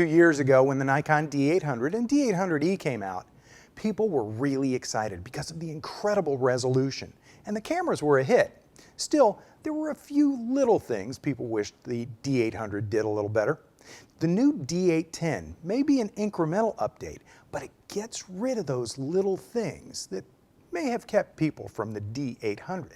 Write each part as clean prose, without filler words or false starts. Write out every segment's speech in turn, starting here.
2 years ago, when the Nikon D800 and D800E came out, people were really excited because of the incredible resolution, and the cameras were a hit. Still, there were a few little things people wished the D800 did a little better. The new D810 may be an incremental update, but it gets rid of those little things that may have kept people from the D800.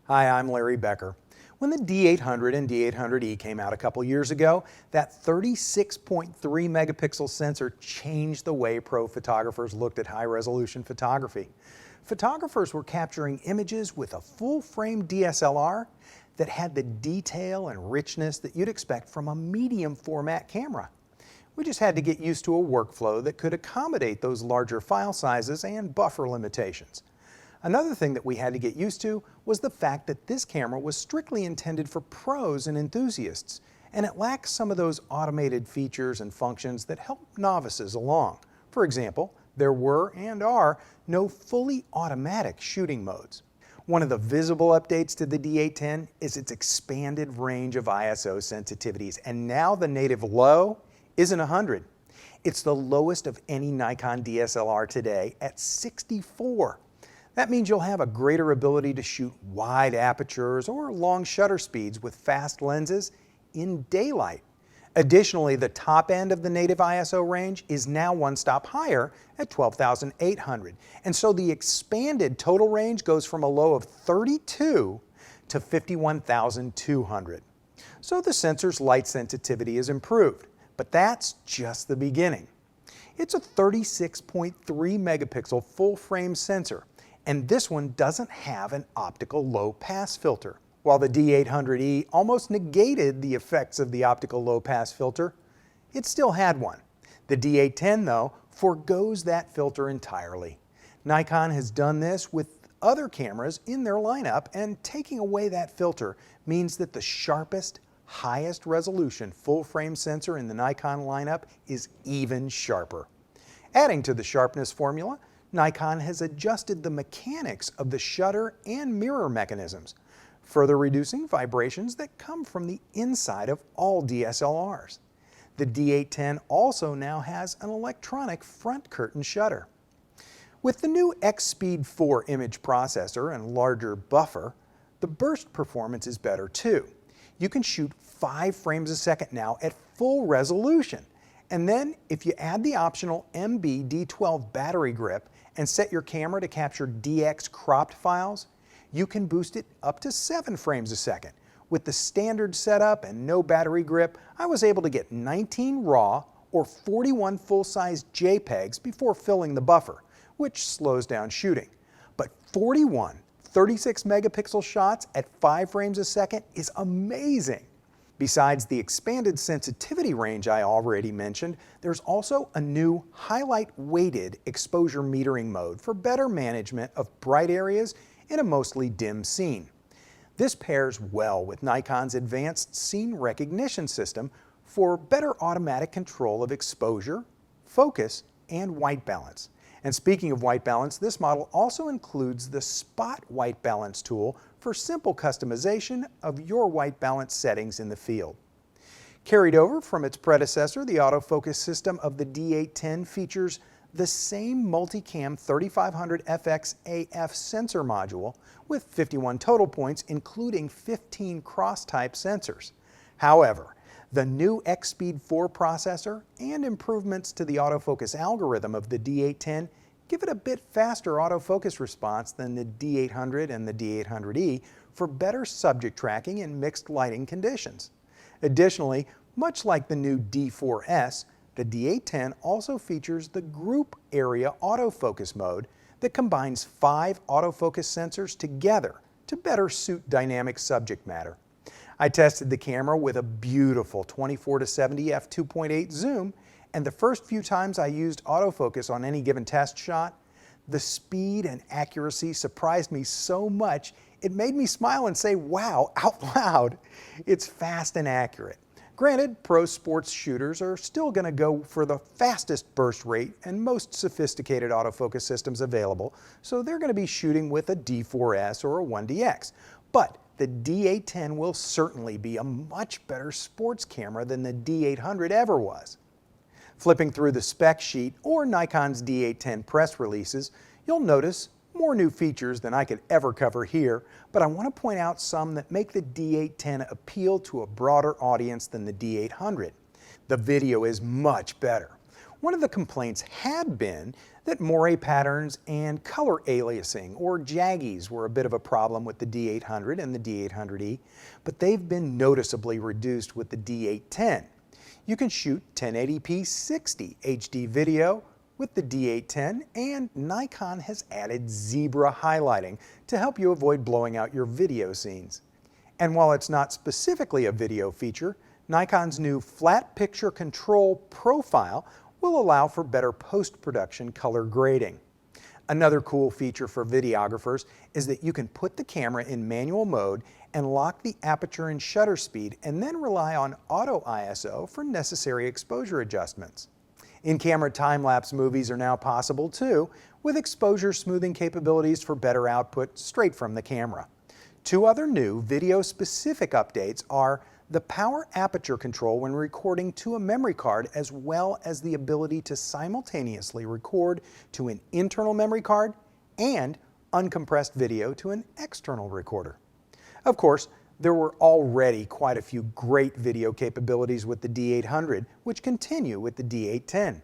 Hi, I'm Larry Becker. When the D800 and D800E came out a couple years ago, that 36.3 megapixel sensor changed the way pro photographers looked at high-resolution photography. Photographers were capturing images with a full-frame DSLR that had the detail and richness that you'd expect from a medium format camera. We just had to get used to a workflow that could accommodate those larger file sizes and buffer limitations. Another thing that we had to get used to was the fact that this camera was strictly intended for pros and enthusiasts, and it lacks some of those automated features and functions that help novices along. For example, there were and are no fully automatic shooting modes. One of the visible updates to the D810 is its expanded range of ISO sensitivities, and now the native low isn't 100. It's the lowest of any Nikon DSLR today at 64. That means you'll have a greater ability to shoot wide apertures or long shutter speeds with fast lenses in daylight. Additionally, the top end of the native ISO range is now one stop higher at 12,800. And so the expanded total range goes from a low of 32 to 51,200. So the sensor's light sensitivity is improved, but that's just the beginning. It's a 36.3 megapixel full-frame sensor, and this one doesn't have an optical low-pass filter. While the D800E almost negated the effects of the optical low-pass filter, it still had one. The D810, though, forgoes that filter entirely. Nikon has done this with other cameras in their lineup, and taking away that filter means that the sharpest, highest resolution full-frame sensor in the Nikon lineup is even sharper. Adding to the sharpness formula, Nikon has adjusted the mechanics of the shutter and mirror mechanisms, further reducing vibrations that come from the inside of all DSLRs. The D810 also now has an electronic front curtain shutter. With the new X-Speed 4 image processor and larger buffer, the burst performance is better too. You can shoot 5 frames a second now at full resolution. And then, if you add the optional MB D12 battery grip and set your camera to capture DX cropped files, you can boost it up to 7 frames a second. With the standard setup and no battery grip, I was able to get 19 RAW or 41 full-size JPEGs before filling the buffer, which slows down shooting. But 41 36 megapixel shots at 5 frames a second is amazing. Besides the expanded sensitivity range I already mentioned, there's also a new highlight-weighted exposure metering mode for better management of bright areas in a mostly dim scene. This pairs well with Nikon's advanced scene recognition system for better automatic control of exposure, focus, and white balance. And speaking of white balance, this model also includes the Spot White Balance tool for simple customization of your white balance settings in the field. Carried over from its predecessor, the autofocus system of the D810 features the same multicam 3500 FX AF sensor module with 51 total points, including 15 cross-type sensors. However, the new X-Speed 4 processor and improvements to the autofocus algorithm of the D810 give it a bit faster autofocus response than the D800 and the D800E for better subject tracking in mixed lighting conditions. Additionally, much like the new D4S, the D810 also features the group area autofocus mode that combines 5 autofocus sensors together to better suit dynamic subject matter. I tested the camera with a beautiful 24-70 f2.8 zoom, and the first few times I used autofocus on any given test shot, the speed and accuracy surprised me so much it made me smile and say, "Wow," out loud. It's fast and accurate. Granted, pro sports shooters are still going to go for the fastest burst rate and most sophisticated autofocus systems available, so they're going to be shooting with a D4S or a 1DX. But the D810 will certainly be a much better sports camera than the D800 ever was. Flipping through the spec sheet or Nikon's D810 press releases, you'll notice more new features than I could ever cover here, but I want to point out some that make the D810 appeal to a broader audience than the D800. The video is much better. One of the complaints had been that moire patterns and color aliasing or jaggies were a bit of a problem with the D800 and the D800E, but they've been noticeably reduced with the D810. You can shoot 1080p 60 HD video with the D810, and Nikon has added zebra highlighting to help you avoid blowing out your video scenes. And while it's not specifically a video feature, Nikon's new flat picture control profile will allow for better post-production color grading. Another cool feature for videographers is that you can put the camera in manual mode and lock the aperture and shutter speed, and then rely on auto ISO for necessary exposure adjustments. In-camera time-lapse movies are now possible too, with exposure smoothing capabilities for better output straight from the camera. Two other new video-specific updates are the power aperture control when recording to a memory card, as well as the ability to simultaneously record to an internal memory card and uncompressed video to an external recorder. Of course, there were already quite a few great video capabilities with the D800, which continue with the D810.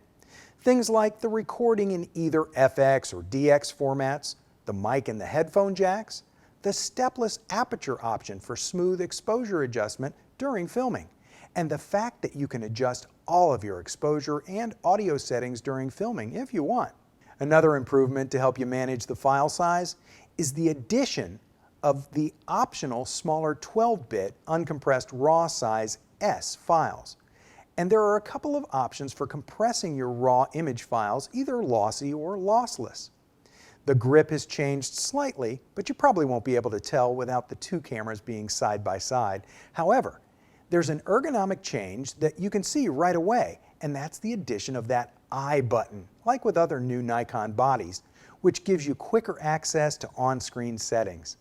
Things like the recording in either FX or DX formats, the mic and the headphone jacks, the stepless aperture option for smooth exposure adjustment during filming, and the fact that you can adjust all of your exposure and audio settings during filming if you want. Another improvement to help you manage the file size is the addition of the optional smaller 12-bit uncompressed RAW size S files. And there are a couple of options for compressing your RAW image files, either lossy or lossless. The grip has changed slightly, but you probably won't be able to tell without the two cameras being side by side. However, there's an ergonomic change that you can see right away, and that's the addition of that I button, like with other new Nikon bodies, which gives you quicker access to on-screen settings.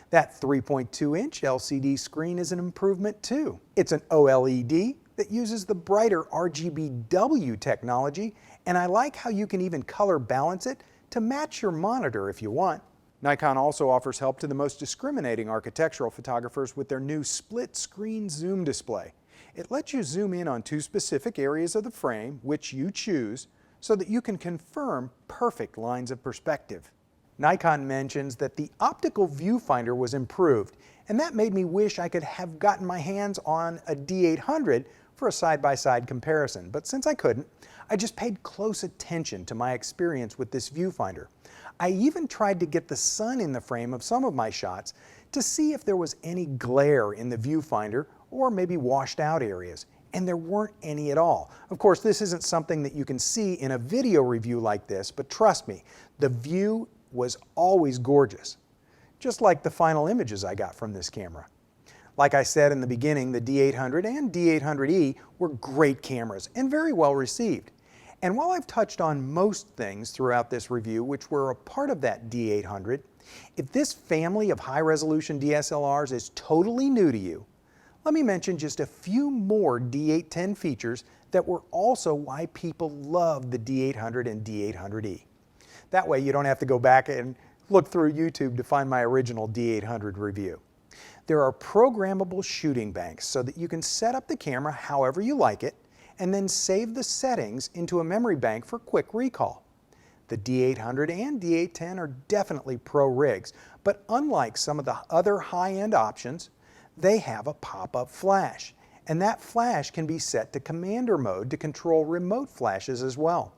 That 3.2-inch LCD screen is an improvement too. It's an OLED that uses the brighter RGBW technology, and I like how you can even color balance it to match your monitor if you want. Nikon also offers help to the most discriminating architectural photographers with their new split-screen zoom display. It lets you zoom in on two specific areas of the frame, which you choose, so that you can confirm perfect lines of perspective. Nikon mentions that the optical viewfinder was improved, and that made me wish I could have gotten my hands on a D800 for a side-by-side comparison, but since I couldn't, I just paid close attention to my experience with this viewfinder. I even tried to get the sun in the frame of some of my shots to see if there was any glare in the viewfinder or maybe washed out areas, and there weren't any at all. Of course, this isn't something that you can see in a video review like this, but trust me, the view was always gorgeous, just like the final images I got from this camera. Like I said in the beginning, the D800 and D800E were great cameras and very well received. And while I've touched on most things throughout this review which were a part of that D800, if this family of high-resolution DSLRs is totally new to you, let me mention just a few more D810 features that were also why people love the D800 and D800E. That way you don't have to go back and look through YouTube to find my original D800 review. There are programmable shooting banks so that you can set up the camera however you like it and then save the settings into a memory bank for quick recall. The D800 and D810 are definitely pro rigs, but unlike some of the other high-end options, they have a pop-up flash, and that flash can be set to commander mode to control remote flashes as well.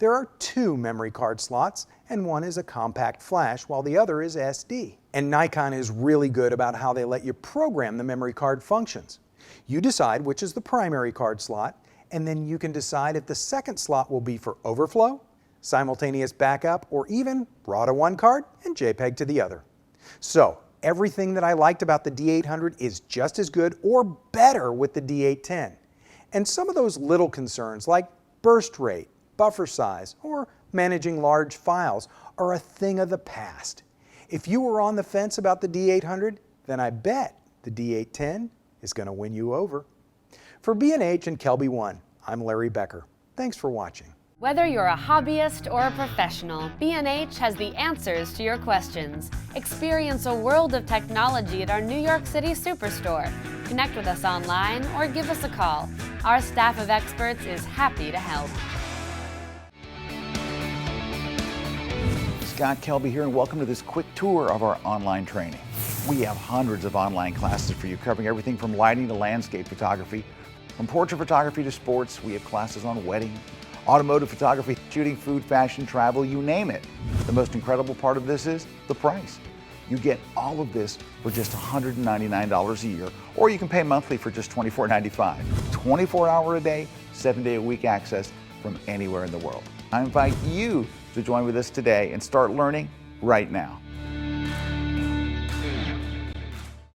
There are two memory card slots, and one is a compact flash while the other is SD. And Nikon is really good about how they let you program the memory card functions. You decide which is the primary card slot, and then you can decide if the second slot will be for overflow, simultaneous backup, or even RAW to one card and JPEG to the other. So everything that I liked about the D800 is just as good or better with the D810. And some of those little concerns like burst rate, buffer size, or managing large files are a thing of the past. If you were on the fence about the D800, then I bet the D810 is going to win you over. For B&H and Kelby One, I'm Larry Becker. Thanks for watching. Whether you're a hobbyist or a professional, B&H has the answers to your questions. Experience a world of technology at our New York City Superstore. Connect with us online or give us a call. Our staff of experts is happy to help. Scott Kelby here, and welcome to this quick tour of our online training. We have hundreds of online classes for you, covering everything from lighting to landscape photography. From portrait photography to sports, we have classes on wedding, automotive photography, shooting, food, fashion, travel, you name it. The most incredible part of this is the price. You get all of this for just $199 a year, or you can pay monthly for just $24.95. 24-hour a day, 7-day a week access from anywhere in the world. I invite you to join with us today and start learning right now.